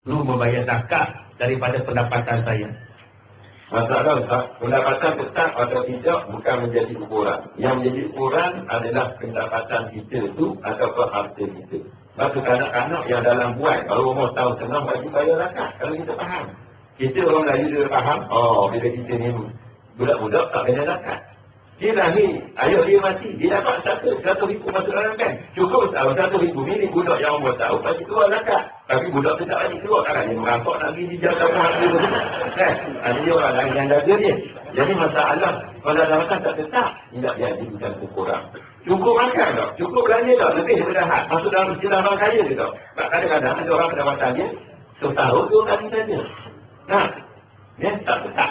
perlu membayar zakat daripada pendapatan saya. Masalah Ustaz, pendapatan tetap atau tidak bukan menjadi ukuran. Yang menjadi ukuran adalah pendapatan kita itu ataupun harta kita. Maka kanak-kanak yang dalam buai baru umur tahun tengah wajib bayar zakat. Kalau kita faham. Kita orang Melayu dia faham, bila kita ni budak-budak tak kena zakat. Dia dah ni, ayah dia mati, dia dapat 100,000 masuk dalam bank. Cukup tahu 100,000 milik budak yang umur tahu, pasti keluar zakat. Tapi budak tu tak lagi keluar, kan dia merampok nak pergi dijaga harta tu. Kan? Ada dia orang lain yang jaga dia. Jadi masalah, kalau dalam makan tak tetap, tidak jadi bukan ukuran. Cukup makan tak? Cukup belanja tak? Lebih daripada had. Masuk dalam istilah orang kaya dia tak? Kadang-kadang ada orang pendapatan dia, setahun 2 kali saja. Nah, ya, tak tetap.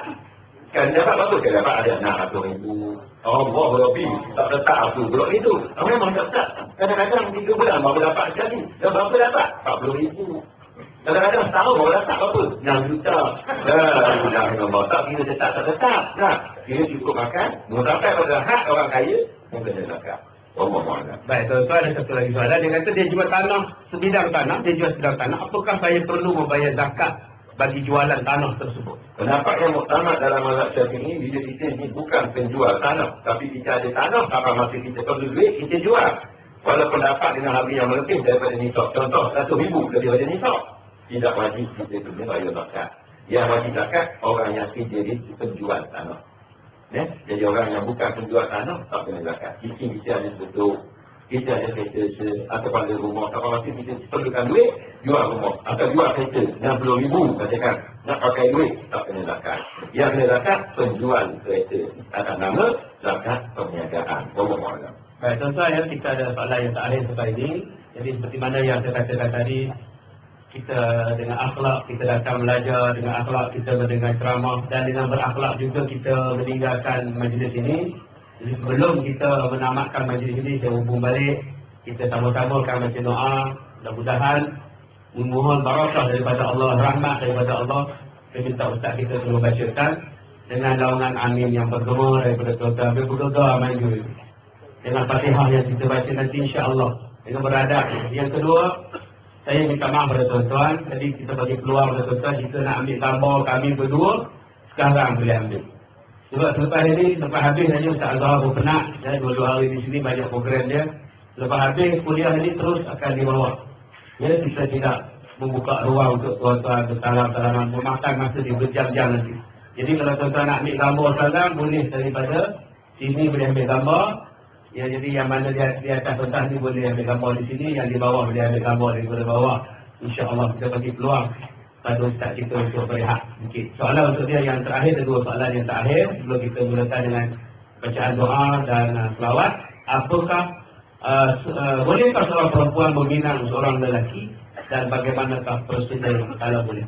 Kan dapat berapa? Dia dapat ada 600,000. Allah lebih. Tak letak aku blok itu. Memang tak letak. Kadang-kadang 3 bulan baru dapat sekali. Dan berapa dapat? 40,000. Kadang-kadang setahun baru dapat berapa? 6 juta. Allah tak kira tetap tak tetap. Nah, kira cukup makan. Sampai pada hak orang kaya, mungkin dia zakat. Baik, tuan-tuan, ada satu lagi soalan. Dia kata dia jual tanah, sebidang tanah, dia jual sebidang tanah. Apakah saya perlu membayar zakat bagi jualan tanah tersebut? Pendapat yang muktamad dalam mazhab Syafi'i, bila kita ni bukan penjual tanah, tapi kita ada tanah, apa masa kita perlu duit, kita jual. Walaupun dapat dengan harga yang lebih daripada nisab. Contoh, 100,000 daripada nisab. Tidak wajib kita kena bayar zakat. Yang wajib zakat, orang yang jadi penjual tanah. Ya? Jadi orang yang bukan penjual tanah, tak kena zakat. Kita ada betul. Kita ada kereta atau pada rumah, atau masa kita perlukan duit, jual rumah. Atau jual kereta, 60,000 katakan. Nak pakai duit, tak kena zakat. Yang kena zakat, penjual kereta. Atas nama zakat perniagaan. Wallahu Baik, tuan-tuan, ya, kita ada soalan yang terakhir sampai ini. Jadi seperti mana yang saya katakan tadi, kita dengan akhlak, kita datang belajar dengan akhlak, kita mendengar ceramah, dan dengan berakhlak juga kita meninggalkan majlis ini. Jadi sebelum kita menamatkan majlis ini, saya hubung balik, kita sama-sama akan baca doa, mudah-mudahan memohon barakah daripada Allah, rahmat daripada Allah. Saya minta ustaz kita tolong bacakan dengan laungan amin yang bergema daripada tuan-tuan. Berdoa maju dengan Fatihah yang kita baca nanti, insya-Allah dengan beradab. Yang kedua, saya minta maaf pada tuan-tuan. Jadi kita bagi peluang pada tuan-tuan, jika nak ambil gambar kami berdua, sekarang boleh ambil. Sebab selepas ini, lepas habis saja Ustaz Azhar pun penat. Ya, 2 hari di sini banyak program dia. Lepas habis kuliah ini terus akan dibawa. Ya, kita tidak membuka ruang untuk tuan-tuan bersalam-salaman, memakan masa di berjam-jam nanti. Jadi kalau tuan-tuan nak ambil gambar salam, boleh daripada sini boleh ambil gambar. Ya, jadi yang mana di atas pentas ni boleh ambil gambar di sini, yang di bawah boleh ambil gambar daripada bawah. InsyaAllah kita bagi peluang pada ustaz kita untuk berehat sikit. Soalan untuk dia yang terakhir, ada 2 soalan yang terakhir sebelum kita mulakan dengan bacaan doa dan selawat. Apakah bolehkah seorang perempuan meminang seorang lelaki, dan bagaimanakah prosedur kalau boleh?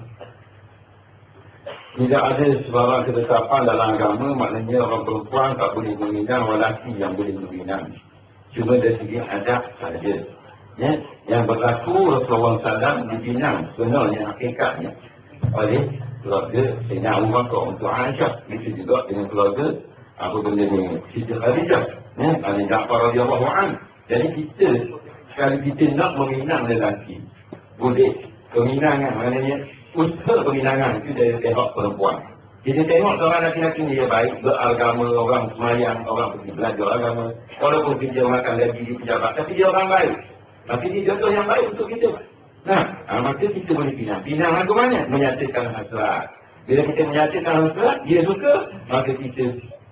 Tidak ada sebarang ketetapan dalam agama, maknanya orang perempuan tak boleh meminang, lelaki yang boleh meminang. Cuma dari segi adab saja. Ya, yang berlaku Rasulullah SAW dipinang sebenarnya hakikatnya oleh keluarga Sayyidina Abu Bakar untuk Aisyah. Itu juga dengan keluarga apa benda ni, Siti Khadijah, ya, Ali Ja'far radhiyallahu anhu. Jadi kita, sekali kita nak meminang lelaki, boleh. Peminangan maknanya usaha peminangan itu dari pihak perempuan. Kita tengok seorang lelaki ni dia baik, beragama, orang semayang, orang pergi belajar agama, walaupun kerja makan gaji di pejabat, tapi dia orang baik. Tapi dia contoh yang baik untuk kita. Nah, maka kita boleh pinang. Pinang lagu mana? Menyatakan hasrat. Bila kita menyatakan hasrat, dia suka, maka kita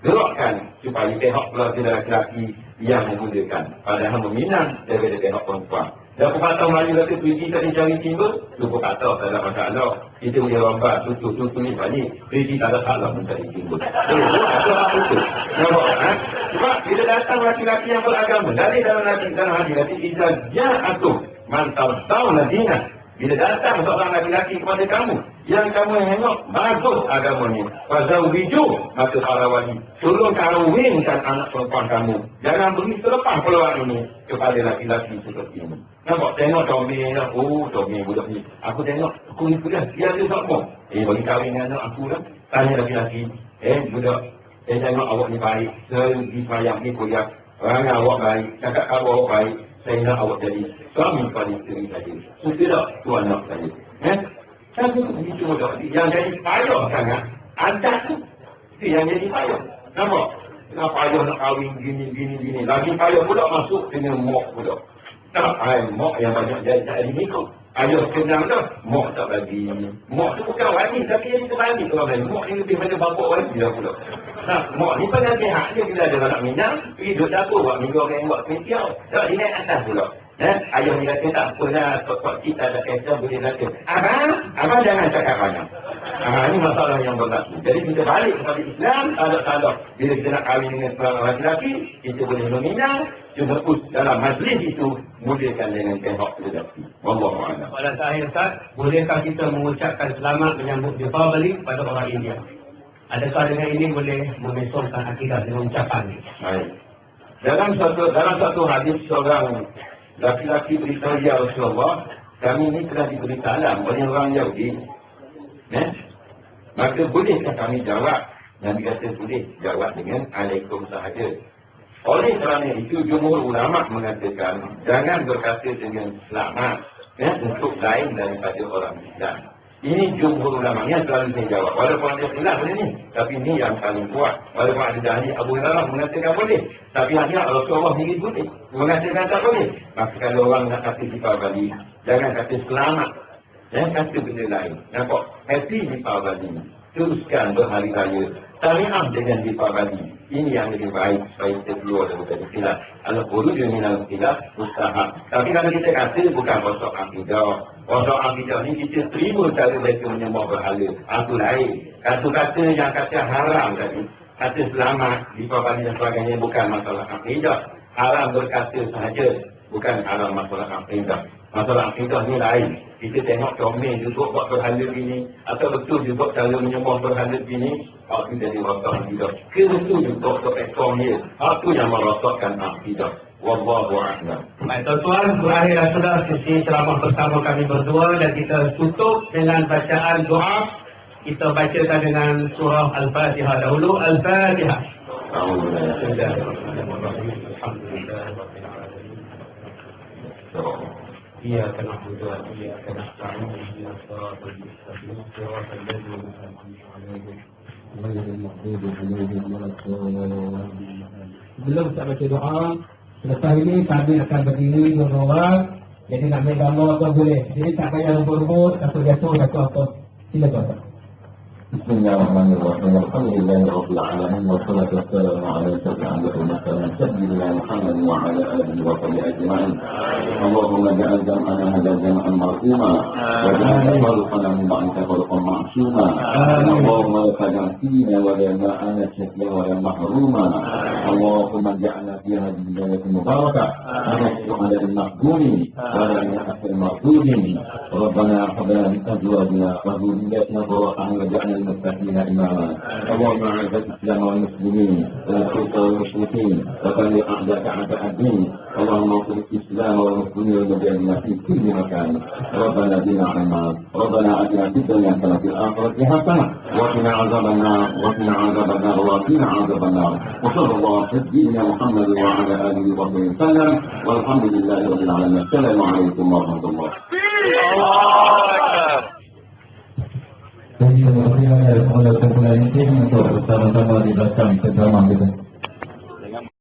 gerakkan supaya pihak keluarga lelaki yang memudahkan. Padahal meminang daripada pihak perempuan. Dan pepatah Melayu kata, pergi tak dicari timba, tu pepatah tak ada masalah. Kita boleh rombat, tutup ni balik. Pergi tak ada salah mencari timba. Itu hak itu. Nampak kan? Sebab bila datang laki-laki yang beragama, dari dalam hati, izah ja'atum mantap tahu ladina. Bila datang seorang laki-laki kepada kamu, yang kamu tengok bagus agamanya, fazawwiju, maka para wali, tolong kahwinkan anak perempuan kamu. Jangan beri selepas peluang ini kepada laki-laki seperti ini. Nampak? Tengok comel, comel budak ni. Aku tengok, aku ni kuliah, dia ada sokong. Bagi kahwin dengan anak aku lah. Tanya laki-laki, budak, tengok awak ni baik, segi semayang ni kuliah, orang awak baik, cakap awak baik, saya nak awak jadi suami kepada isteri saja. Suka tak? Tu anak saya. Tapi begitu dah. Yang jadi payah sangat, adat tu. Itu yang jadi payah. Nampak? Nak payah nak kahwin gini. Lagi payah pula masuk dengan mok pula. Tak, mok yang banyak jadi nikah. Ayah kenal dah, mok tak bagi. Mok tu bukan wali, tapi yang terbalik orang lain. Mok ni lebih pada bapak wali dah pula. Nah, mok ni pun nanti hak dia bila ada orang minang, pergi duduk dapur buat minggu orang buat kuitiau. Tak, dia naik atas pula. Ayah ni kata tak apalah, tok kita ada kereta boleh kata. Abang jangan cakap banyak. Ini masalah yang berlaku. Jadi kita balik kepada Islam, tak. Bila kita nak kahwin dengan seorang lelaki, kita boleh meminang, cuma dalam majlis itu, muliakan dengan tengok lelaki. Wallahu'alam. Pada akhir Ustaz, bolehkah kita mengucapkan selamat menyambut Deepavali pada orang India? Adakah dengan ini boleh memesongkan akidah dengan ucapan ini? Baik. Dalam satu hadis seorang laki-laki beritahu, ya Rasulullah, kami ini telah diberi salam oleh orang Yahudi. Maka bolehkah kami jawab? Nabi kata boleh jawab dengan Alaikum sahaja. Oleh kerana itu, jumhur ulama mengatakan jangan berkata dengan selamat untuk lain daripada orang Islam. Ini jumhur ulama yang selalu saya jawab. Walaupun ada khilaf ni, tapi ini yang paling kuat. Walaupun ada ahli Abu Hurairah mengatakan boleh, tapi hanya Rasulullah sendiri boleh mengatakan tak boleh. Maka kalau orang nak kata Deepavali, jangan kata selamat, kata benda lain. Nampak? Happy Deepavali. Teruskan berhari raya. Tariah dengan Deepavali. Ini yang lebih baik supaya kita keluar daripada khilaf. Al-Quruj minal khilaf mustahab. Tapi kalau kita kata bukan rosak akidah. Rosak akidah ni kita terima cara mereka menyembah berhala. Itu lain. Kata-kata yang kata haram tadi, kata selamat, Deepavali dan sebagainya bukan masalah akidah. Haram berkata sahaja, bukan haram masalah akidah. Masalah akidah ni lain. Kita tengok comel juga buat berhala gini, atau betul juga cara menyembah berhala gini, itu jadi rosak akidah. Betul juga untuk ekor dia, itu yang merosakkan akidah. Wallahu a'lam. Baik tuan-tuan, berakhir sudah sesi ceramah pertama kami berdua dan kita tutup dengan bacaan doa. Kita bacakan dengan surah Al-Fatihah dahulu. Al-Fatihah. إياك نعبد وإياك نستعين اهدنا الصراط المستقيم صراط الذين أنعمت عليهم غير المغضوب عليهم ولا الضالين. Sebelum kita baca doa, selepas ini kami akan berdiri dua orang. Jadi nak ambil gambar pun boleh. Jadi tak payah rebut-rebut atau jatuh atau apa. Silakan. Bismillahirrahmanirrahim. Alhamdulillahi rabbil alamin wassalatu wassalamu ala sayyidil mursalin sayyidina Muhammad wa ala alihi wa sahbihi ajma'in. Allahumma ja'al jam'ana hadha jam'an marhuma wa ja'al khalqana min ba'dika khalqan ma'suma. Allahumma la taj'al fina wa la ma'ana shaqiyyan wa la mahruma. Allahumma ja'alna fi hadhihi laylatin mubarakah wa nashkur 'ala al-maqdumin wa la na'khir al-maqdumin. Rabbana hab lana min azwajina wa dhurriyyatina qurrata a'yun waj'alna المتقين إماما. اللهم أعز الإسلام والمسلمين ولا تنصر المشركين وكل أعداءك أعداء الدين. اللهم انصر الإسلام والمسلمين والمجاهدين في كل مكان. ربنا زدنا علما، ربنا آتنا في الدنيا حسنة وفي الآخرة حسنة وقنا عذاب النار وقنا عذاب النار. وصلى الله على سيدنا محمد وعلى آله وصحبه وسلم والحمد لله رب العالمين. السلام عليكم ورحمة الله. Jadi, kemudian ada kumpulan intim untuk bersama-sama di belakang ceramah kita.